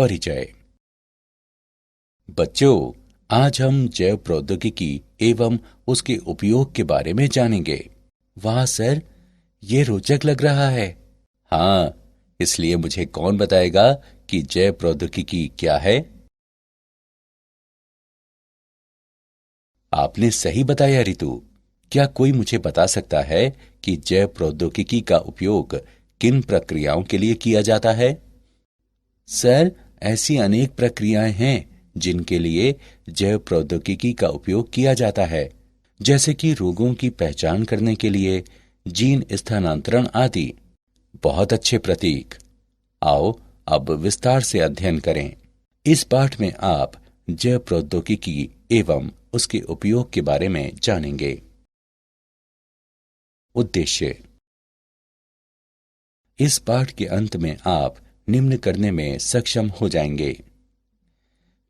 परिचय। बच्चों, आज हम जैव प्रौद्योगिकी एवं उसके उपयोग के बारे में जानेंगे। वाह सर, ये रोचक लग रहा है। हाँ, इसलिए मुझे कौन बताएगा कि जैव प्रौद्योगिकी क्या है? आपने सही बताया रितु। क्या कोई मुझे बता सकता है कि जैव प्रौद्योगिकी का उपयोग किन प्रक्रियाओं के लिए किया जाता है? सर, ऐसी अनेक प्रक्रियाएं हैं जिनके लिए जैव प्रौद्योगिकी का उपयोग किया जाता है, जैसे कि रोगों की पहचान करने के लिए जीन स्थानांतरण आदि। बहुत अच्छे प्रतीक। आओ अब विस्तार से अध्ययन करें। इस पाठ में आप जैव प्रौद्योगिकी एवं उसके उपयोग के बारे में जानेंगे। उद्देश्य। इस पाठ के अंत में आप निम्न करने में सक्षम हो जाएंगे।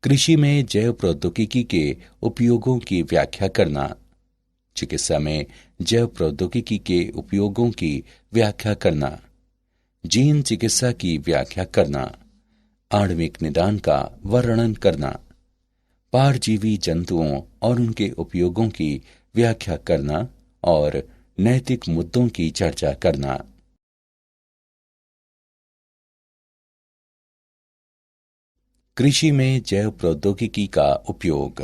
कृषि में जैव प्रौद्योगिकी के उपयोगों की व्याख्या करना, चिकित्सा में जैव प्रौद्योगिकी के उपयोगों की व्याख्या करना, जीन चिकित्सा की व्याख्या करना, आणविक निदान का वर्णन करना, पारजीवी जंतुओं और उनके उपयोगों की व्याख्या करना और नैतिक मुद्दों की चर्चा करना। कृषि में जैव प्रौद्योगिकी का उपयोग।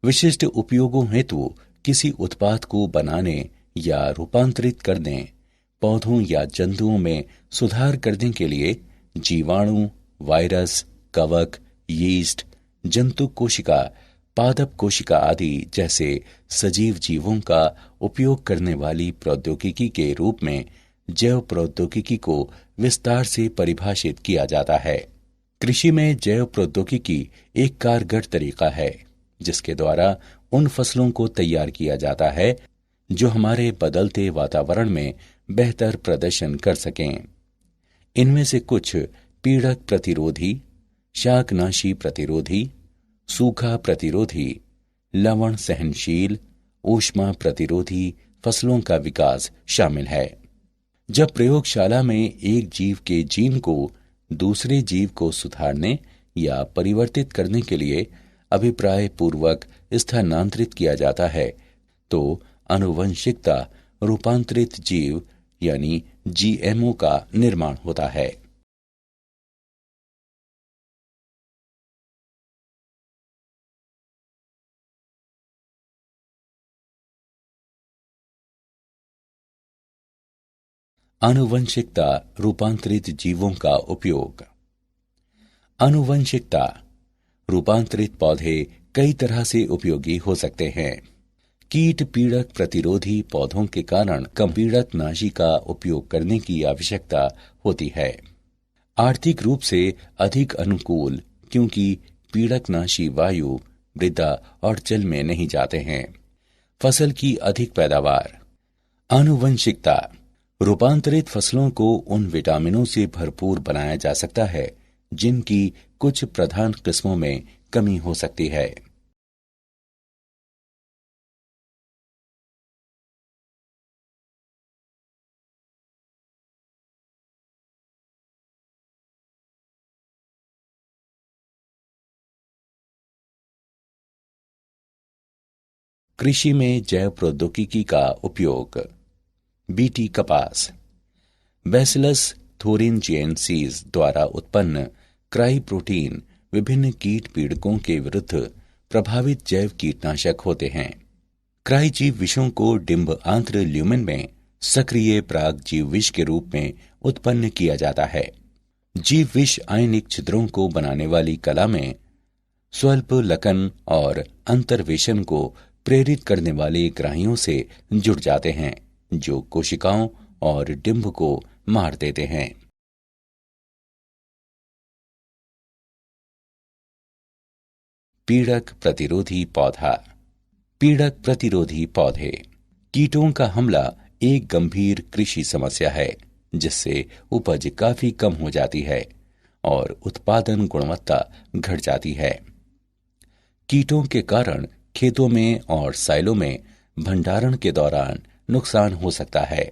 विशिष्ट उपयोगों हेतु किसी उत्पाद को बनाने या रूपांतरित करने, पौधों या जंतुओं में सुधार करने के लिए जीवाणु, वायरस, कवक, यीस्ट, जंतु कोशिका, पादप कोशिका आदि जैसे सजीव जीवों का उपयोग करने वाली प्रौद्योगिकी के रूप में जैव प्रौद्योगिकी को विस्तार से परिभाषित किया जाता है। कृषि में जैव प्रौद्योगिकी एक कारगर तरीका है जिसके द्वारा उन फसलों को तैयार किया जाता है जो हमारे बदलते वातावरण में बेहतर प्रदर्शन कर सकें। इनमें से कुछ पीड़क प्रतिरोधी, शाकनाशी प्रतिरोधी, सूखा प्रतिरोधी, लवण सहनशील, ऊष्मा प्रतिरोधी फसलों का विकास शामिल है। जब प्रयोगशाला में एक जीव के जीन को दूसरे जीव को सुधारने या परिवर्तित करने के लिए अभिप्राय पूर्वक स्थानांतरित किया जाता है तो आनुवंशिकता रूपांतरित जीव यानी जीएमओ का निर्माण होता है। आनुवंशिकता रूपांतरित जीवों का उपयोग। आनुवंशिकता रूपांतरित पौधे कई तरह से उपयोगी हो सकते हैं। कीट पीड़क प्रतिरोधी पौधों के कारण कम पीड़कनाशी का उपयोग करने की आवश्यकता होती है। आर्थिक रूप से अधिक अनुकूल क्योंकि पीड़कनाशी वायु, मृदा और जल में नहीं जाते हैं। फसल की अधिक पैदावार। आनुवंशिकता रूपांतरित फसलों को उन विटामिनों से भरपूर बनाया जा सकता है जिनकी कुछ प्रधान किस्मों में कमी हो सकती है। कृषि में जैव प्रौद्योगिकी का उपयोग। बीटी कपास। बैसिलस थोरिनजिएंसिस द्वारा उत्पन्न क्राई प्रोटीन विभिन्न कीट पीड़कों के विरुद्ध प्रभावित जैव कीटनाशक होते हैं। क्राई जीव विषों को डिंब आंत्र ल्यूमेन में सक्रिय प्राग जीव विष के रूप में उत्पन्न किया जाता है। जीव विष आयनिक छिद्रों को बनाने वाली कला में स्वल्प लकन और अंतर्वेशन को प्रेरित करने वाले ग्राहियों से जुड़ जाते हैं जो कोशिकाओं और डिंब को मार देते हैं। पीड़क प्रतिरोधी पौधा। पीड़क प्रतिरोधी पौधे। कीटों का हमला एक गंभीर कृषि समस्या है जिससे उपज काफी कम हो जाती है और उत्पादन गुणवत्ता घट जाती है। कीटों के कारण खेतों में और साइलों में भंडारण के दौरान नुकसान हो सकता है।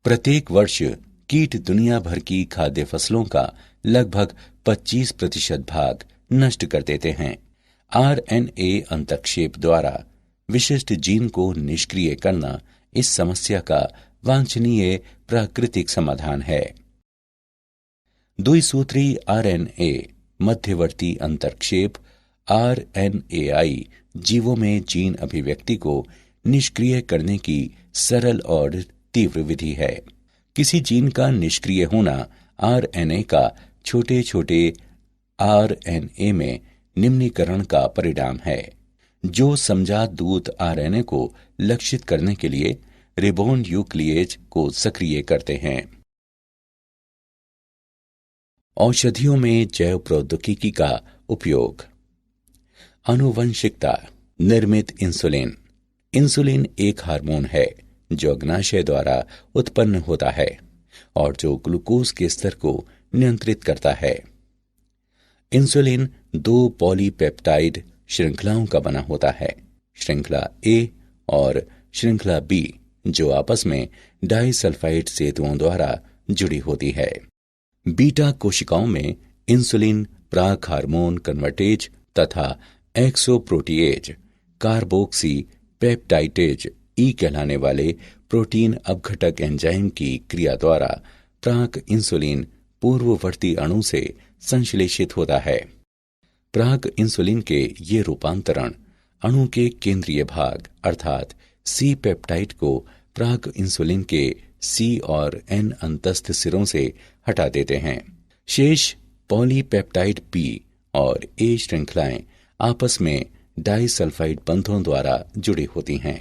प्रत्येक वर्ष कीट दुनिया भर की खाद्य फसलों का लगभग 25% भाग नष्ट कर देते हैं। आरएनए अंतक्षेप द्वारा विशिष्ट जीन को निष्क्रिय करना इस समस्या का वांछनीय प्राकृतिक समाधान है। द्विसूत्री आरएनए मध्यवर्ती अंतर्क्षेप आरएनएआई जीवों में जीन अभिव्यक्ति को निष्क्रिय करने की सरल और तीव्र विधि है। किसी जीन का निष्क्रिय होना आरएनए का छोटे छोटे आरएनए में निम्नीकरण का परिणाम है, जो समजात दूत आरएनए को लक्षित करने के लिए रिबोन्यूक्लिएज को सक्रिय करते हैं। औषधियों में जैव प्रौद्योगिकी का उपयोग। आनुवंशिकता निर्मित इंसुलिन। इंसुलिन एक हार्मोन है जो अग्नाशय द्वारा उत्पन्न होता है और जो ग्लूकोज के स्तर को नियंत्रित करता है। इंसुलिन 2 पॉलीपेप्टाइड श्रृंखलाओं का बना होता है, श्रृंखला ए और श्रृंखला बी, जो आपस में डाइसल्फाइड सेतुओं द्वारा जुड़ी होती है। बीटा कोशिकाओं में इंसुलिन प्राक हार्मोन कन्वर्टेज तथा एक्सोप्रोटीएज कार्बोक्सी पेप्टाइडेज ई कहलाने वाले प्रोटीन अपघटक एंजाइम की क्रिया द्वारा प्राक इंसुलिन पूर्ववर्ती अणु से संश्लेषित होता है। प्राक इंसुलिन के ये रूपांतरण अणु के केंद्रीय भाग अर्थात सी पेप्टाइड को प्राक इंसुलिन के सी और एन अंतस्थ सिरों से हटा देते हैं। शेष पॉलीपेप्टाइड पी और ए श्रृंखलाएं आपस में डाइसल्फाइड बंधों द्वारा जुड़ी होती हैं।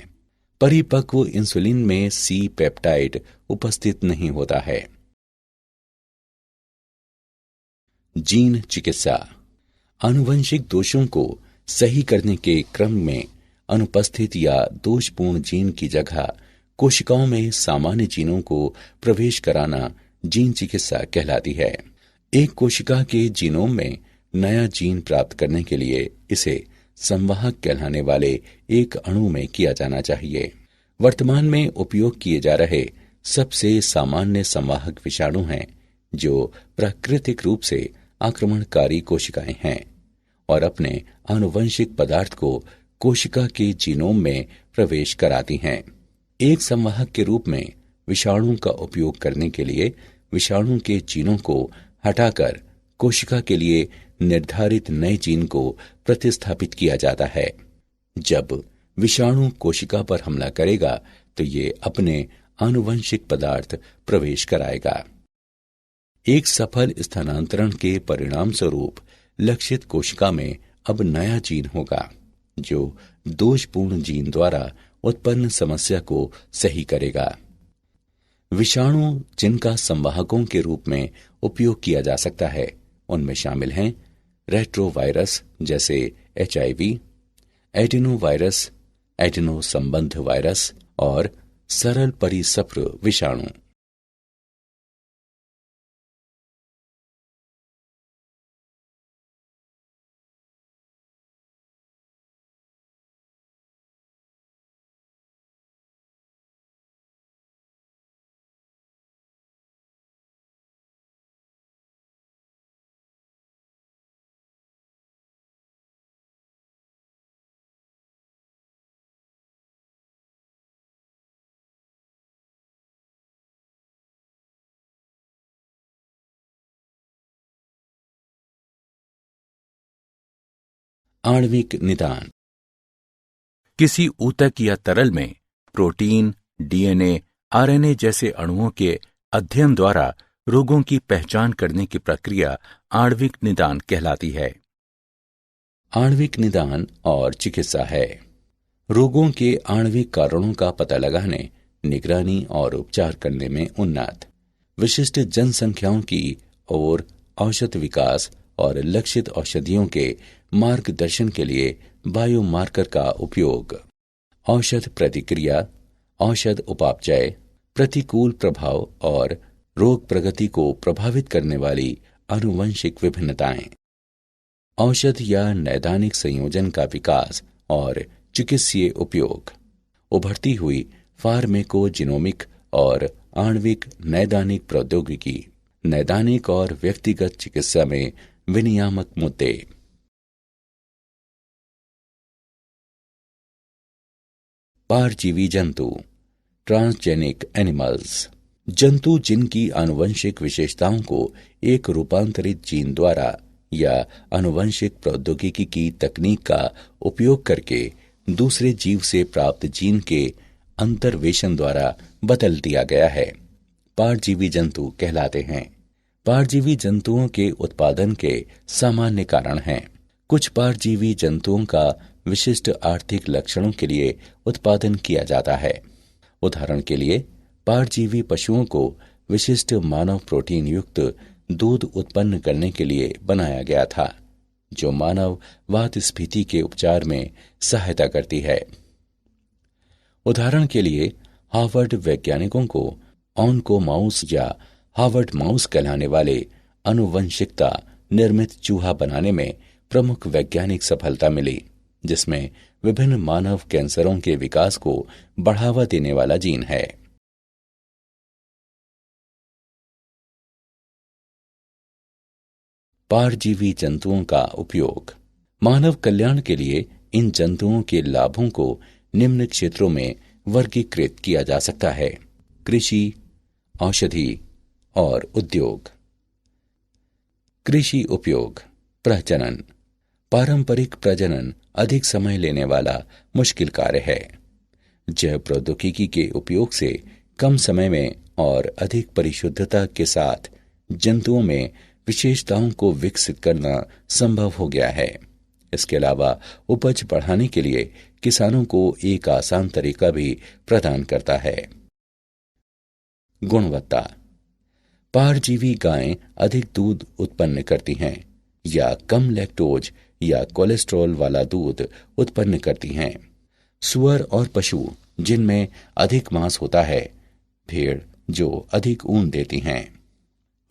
परिपक्व इंसुलिन में सी पेप्टाइड उपस्थित नहीं होता है। जीन चिकित्सा। आनुवंशिक दोषों को सही करने के क्रम में अनुपस्थित या दोषपूर्ण जीन की जगह कोशिकाओं में सामान्य जीनों को प्रवेश कराना जीन चिकित्सा कहलाती है। एक कोशिका के जीनोम में नया जीन प्राप्त करने के लिए इसे संवाहक कहलाने वाले एक अणु में किया जाना चाहिए। वर्तमान में उपयोग किए जा रहे सबसे सामान्य संवाहक विषाणु हैं, जो प्राकृतिक रूप से आक्रमणकारी कोशिकाएं हैं और अपने आनुवंशिक पदार्थ को कोशिका के जीनोम में प्रवेश कराती हैं। एक संवाहक के रूप में विषाणु का उपयोग करने के लिए विषाणु के जीनों को हटाकर कोशिका के लिए निर्धारित नए जीन को प्रतिस्थापित किया जाता है। जब विषाणु कोशिका पर हमला करेगा तो ये अपने आनुवंशिक पदार्थ प्रवेश कराएगा। एक सफल स्थानांतरण के परिणाम स्वरूप लक्षित कोशिका में अब नया जीन होगा, जो दोषपूर्ण जीन द्वारा उत्पन्न समस्या को सही करेगा। विषाणु जिनका संवाहकों के रूप में उपयोग किया जा सकता है उनमें शामिल हैं रेट्रोवायरस जैसे HIV, एडिनोवायरस, एडिनो संबंध वायरस और सरल परिसप्र विषाणु। आणविक निदान। किसी ऊतक या तरल में प्रोटीन, DNA, RNA जैसे अणुओं के अध्ययन द्वारा रोगों की पहचान करने की प्रक्रिया आणविक निदान कहलाती है। आणविक निदान और चिकित्सा है रोगों के आणविक कारणों का पता लगाने, निगरानी और उपचार करने में उन्नत, विशिष्ट जनसंख्याओं की ओर औषध विकास और लक्षित औषधियों के मार्गदर्शन के लिए बायोमार्कर का उपयोग, औषध प्रतिक्रिया, औषध उपापचय, प्रतिकूल प्रभाव और रोग प्रगति को प्रभावित करने वाली आनुवंशिक विभिन्नताएं, औषध या नैदानिक संयोजन का विकास और चिकित्सीय उपयोग, उभरती हुई फार्मेकोजिनोमिक और आणविक नैदानिक प्रौद्योगिकी, नैदानिक और व्यक्तिगत चिकित्सा में विनियामक मुद्दे। पारजीवी जंतु, ट्रांसजेनिक एनिमल्स, जंतु जिनकी आनुवंशिक विशेषताओं को एक रूपांतरित जीन द्वारा या आनुवंशिक प्रौद्योगिकी की तकनीक का उपयोग करके दूसरे जीव से प्राप्त जीन के अंतर्वेशन द्वारा बदल दिया गया है, पारजीवी जंतु कहलाते हैं। पारजीवी जंतुओं के उत्पादन के सामान्य कारण हैं। कुछ पारजीवी जंतुओं का विशिष्ट आर्थिक लक्षणों के लिए उत्पादन किया जाता है। उदाहरण के लिए, पारजीवी पशुओं को विशिष्ट मानव प्रोटीन युक्त दूध उत्पन्न करने के लिए बनाया गया था, जो मानव वातस्फीति के उपचार में सहायता करती है। उदाहरण के लिए, हार्वर्ड वैज्ञानिकों को ऑनकोमाउस या हार्वर्ड माउस कहलाने वाले आनुवंशिकता निर्मित चूहा बनाने में प्रमुख वैज्ञानिक सफलता मिली, जिसमें विभिन्न मानव कैंसरों के विकास को बढ़ावा देने वाला जीन है। पारजीवी जंतुओं का उपयोग। मानव कल्याण के लिए इन जंतुओं के लाभों को निम्न क्षेत्रों में वर्गीकृत किया जा सकता है: कृषि, औषधि और उद्योग। कृषि उपयोग। प्रजनन। पारंपरिक प्रजनन अधिक समय लेने वाला मुश्किल कार्य है। जैव प्रौद्योगिकी के उपयोग से कम समय में और अधिक परिशुद्धता के साथ जंतुओं में विशेषताओं को विकसित करना संभव हो गया है। इसके अलावा उपज बढ़ाने के लिए किसानों को एक आसान तरीका भी प्रदान करता है। गुणवत्ता। पारजीवी गायें अधिक दूध उत्पन्न करती हैं या कम लैक्टोज या कोलेस्ट्रॉल वाला दूध उत्पन्न करती हैं। सुअर और पशु जिनमें अधिक मांस होता है, भेड़ जो अधिक ऊन देती हैं।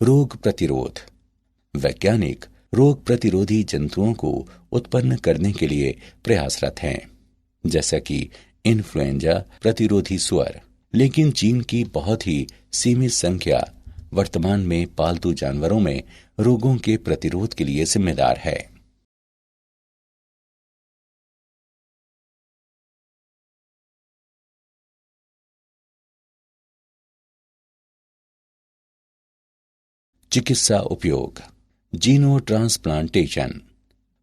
रोग प्रतिरोध। वैज्ञानिक रोग प्रतिरोधी जंतुओं को उत्पन्न करने के लिए प्रयासरत हैं, जैसा कि इन्फ्लुएंजा प्रतिरोधी सुअर, लेकिन जीन की बहुत ही सीमित संख्या वर्तमान में पालतू जानवरों में रोगों के प्रतिरोध के लिए जिम्मेदार है। चिकित्सा उपयोग। जीनो ट्रांसप्लांटेशन।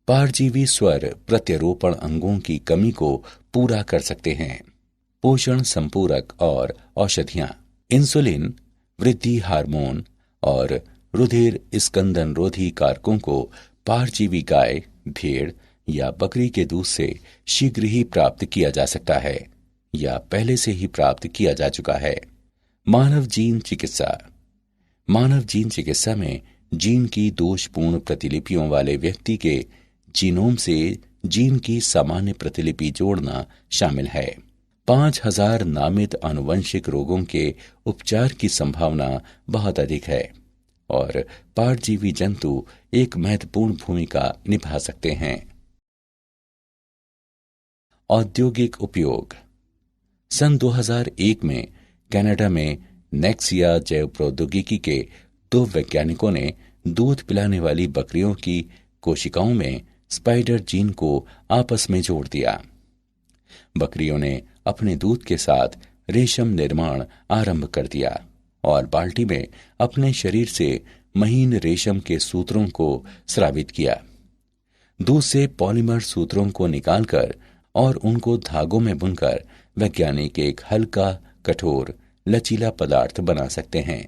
पारजीवी स्वर प्रत्यारोपण अंगों की कमी को पूरा कर सकते हैं। पोषण संपूरक और औषधियां। इंसुलिन, वृद्धि हार्मोन और रुधिर स्कंदन रोधी कारकों को पारजीवी गाय, भेड़ या बकरी के दूध से शीघ्र ही प्राप्त किया जा सकता है या पहले से ही प्राप्त किया जा चुका है। मानव जीन चिकित्सा। मानव जीन चिकित्सा में जीन की दोषपूर्ण प्रतिलिपियों वाले व्यक्ति के जीनोम से जीन की सामान्य प्रतिलिपि जोड़ना शामिल है। 5000 नामित आनुवंशिक रोगों के उपचार की संभावना बहुत अधिक है और पारजीवी जंतु एक महत्वपूर्ण भूमिका निभा सकते हैं। औद्योगिक उपयोग। सन 2001 में कनाडा में नेक्सिया जैव प्रौद्योगिकी के 2 वैज्ञानिकों ने दूध पिलाने वाली बकरियों की कोशिकाओं में स्पाइडर जीन को आपस में जोड़ दिया। बकरियों ने अपने दूध के साथ रेशम निर्माण आरंभ कर दिया और बाल्टी में अपने शरीर से महीन रेशम के सूत्रों को स्रावित किया। दूध से पॉलीमर सूत्रों को निकालकर और उनको धागों में बुनकर वैज्ञानिक एक हल्का, कठोर, लचीला पदार्थ बना सकते हैं,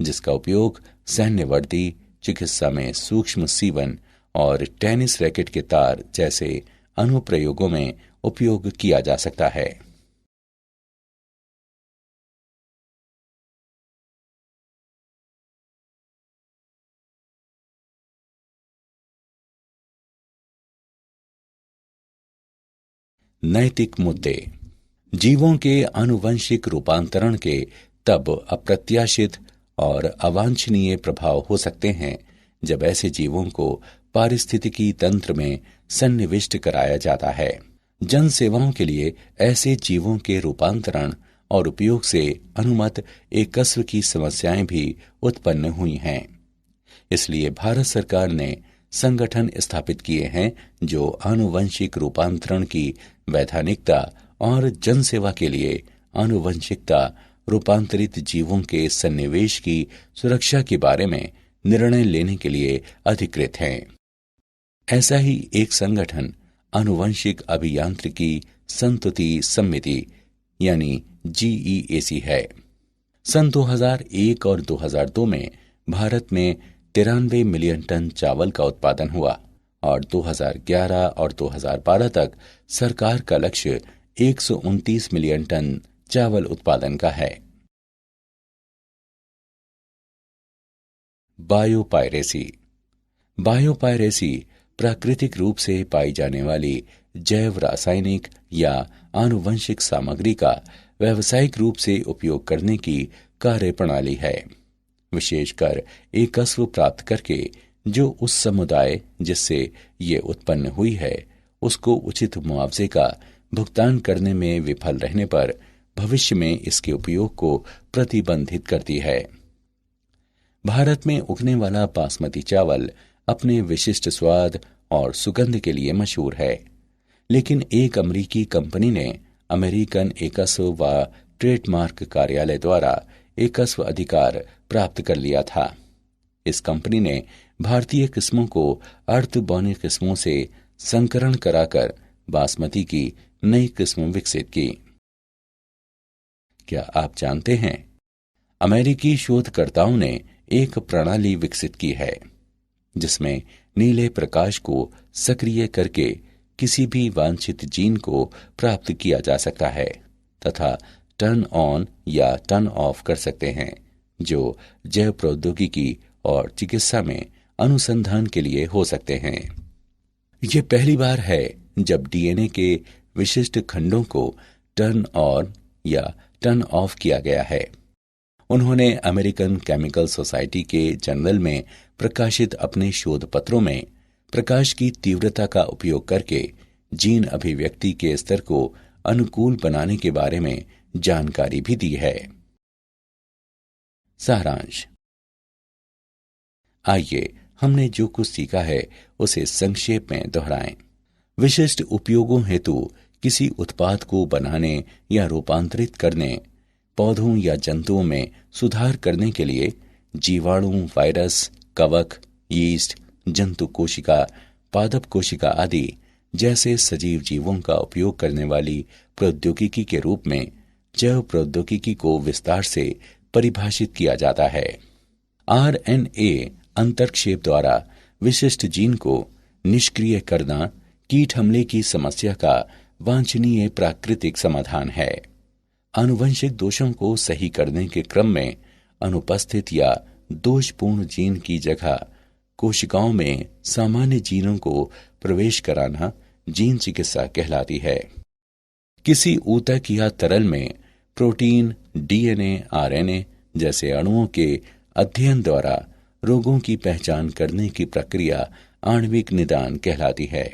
जिसका उपयोग सैन्य वर्दी, चिकित्सा में सूक्ष्म सीवन और टेनिस रैकेट के तार जैसे अनुप्रयोगों में उपयोग किया जा सकता है। नैतिक मुद्दे। जीवों के आनुवंशिक रूपांतरण के तब अप्रत्याशित और अवांछनीय प्रभाव हो सकते हैं जब ऐसे जीवों को पारिस्थितिकी तंत्र में सन्निविष्ट कराया जाता है। जन सेवाओं के लिए ऐसे जीवों के रूपांतरण और उपयोग से अनुमत एकस्व की समस्याएं भी उत्पन्न हुई हैं। इसलिए भारत सरकार ने संगठन स्थापित किए हैं जो आनुवंशिक रूपांतरण की वैधानिकता और जनसेवा के लिए आनुवंशिकता रूपांतरित जीवों के सन्निवेश की सुरक्षा के बारे में निर्णय लेने के लिए अधिकृत हैं। ऐसा ही एक संगठन आनुवंशिक अभियांत्रिकी संतुति समिति यानी GEAC है। सन 2001 और 2002 में भारत में 93 मिलियन टन चावल का उत्पादन हुआ और 2011 और 2012 तक सरकार का लक्ष्य 129 मिलियन टन चावल उत्पादन का है। बायोपायरेसी। बायोपायरेसी प्राकृतिक रूप से पाई जाने वाली जैव रासायनिक या आनुवंशिक सामग्री का व्यावसायिक रूप से उपयोग करने की कार्यप्रणाली है, विशेषकर एकस्व प्राप्त करके जो उस समुदाय जिससे ये उत्पन्न हुई है उसको उचित मुआवजे का भुगतान करने में विफल रहने पर भविष्य में इसके उपयोग को प्रतिबंधित करती है। भारत में उगने वाला बासमती चावल अपने विशिष्ट स्वाद और सुगंध के लिए मशहूर है, लेकिन एक अमेरिकी कंपनी ने अमेरिकन एकस्व व ट्रेडमार्क कार्यालय द्वारा एकस्व अधिकार प्राप्त कर लिया था। इस कंपनी ने भारतीय किस्मों को अर्ध बौनी किस्मों से संकरण कराकर बासमती की नई किस्म विकसित की। क्या आप जानते हैं, अमेरिकी शोधकर्ताओं ने एक प्रणाली विकसित की है जिसमें नीले प्रकाश को सक्रिय करके किसी भी वांछित जीन को प्राप्त किया जा सकता है तथा टर्न ऑन या टर्न ऑफ कर सकते हैं, जो जैव प्रौद्योगिकी और चिकित्सा में अनुसंधान के लिए हो सकते हैं। यह पहली बार है जब डीएनए के विशिष्ट खंडों को टर्न ऑन या टर्न ऑफ किया गया है। उन्होंने अमेरिकन केमिकल सोसाइटी के जर्नल में प्रकाशित अपने शोध पत्रों में प्रकाश की तीव्रता का उपयोग करके जीन अभिव्यक्ति के स्तर को अनुकूल बनाने के बारे में जानकारी भी दी है। सारांश। आइए हमने जो कुछ सीखा है उसे संक्षेप में दोहराएं। विशिष्ट उपयोगों हेतु किसी उत्पाद को बनाने या रूपांतरित करने, पौधों या जंतुओं में सुधार करने के लिए जीवाणु, वायरस, कवक, यीस्ट, जंतु कोशिका, पादप कोशिका आदि जैसे सजीव जीवों का उपयोग करने वाली प्रौद्योगिकी के रूप में जैव प्रौद्योगिकी को विस्तार से परिभाषित किया जाता है। RNA अंतर्क्षेप द्वारा विशिष्ट जीन को निष्क्रिय करना कीट हमले की समस्या का वांछनीय प्राकृतिक समाधान है। आनुवंशिक दोषों को सही करने के क्रम में अनुपस्थित या दोषपूर्ण जीन की जगह कोशिकाओं में सामान्य जीनों को प्रवेश कराना जीन चिकित्सा कहलाती है। किसी ऊतक या तरल में प्रोटीन, DNA, RNA जैसे अणुओं के अध्ययन द्वारा रोगों की पहचान करने की प्रक्रिया आणविक निदान कहलाती है।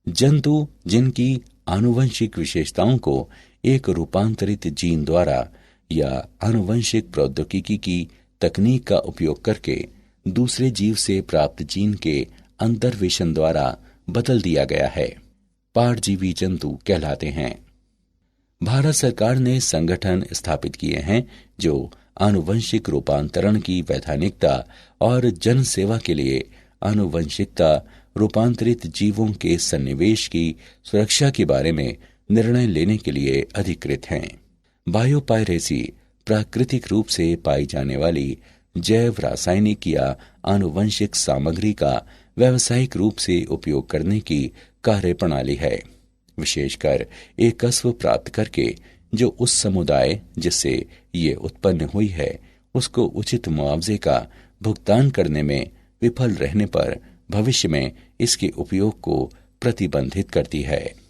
जंतु जिनकी आनुवंशिक विशेषताओं को एक रूपांतरित जीन द्वारा या आनुवंशिक प्रौद्योगिकी की तकनीक का उपयोग करके दूसरे जीव से प्राप्त जीन के अंतर्वेशन द्वारा बदल दिया गया है, पारजीवी जंतु कहलाते हैं। भारत सरकार ने संगठन स्थापित किए हैं जो आनुवंशिक रूपांतरण की वैधानिकता और जन सेवा के लिए आनुवंशिकता रूपांतरित जीवों के सन्निवेश की सुरक्षा के बारे में निर्णय लेने के लिए अधिकृत हैं। बायोपायरेसी प्राकृतिक रूप से पाई जाने वाली जैव रासायनिक या आनुवंशिक सामग्री का व्यावसायिक रूप से उपयोग करने की कार्यप्रणाली है, विशेषकर एकस्व प्राप्त करके जो उस समुदाय जिससे ये उत्पन्न हुई है उसको उचित मुआवजे का भुगतान करने में विफल रहने पर भविष्य में इसके उपयोग को प्रतिबंधित करती है।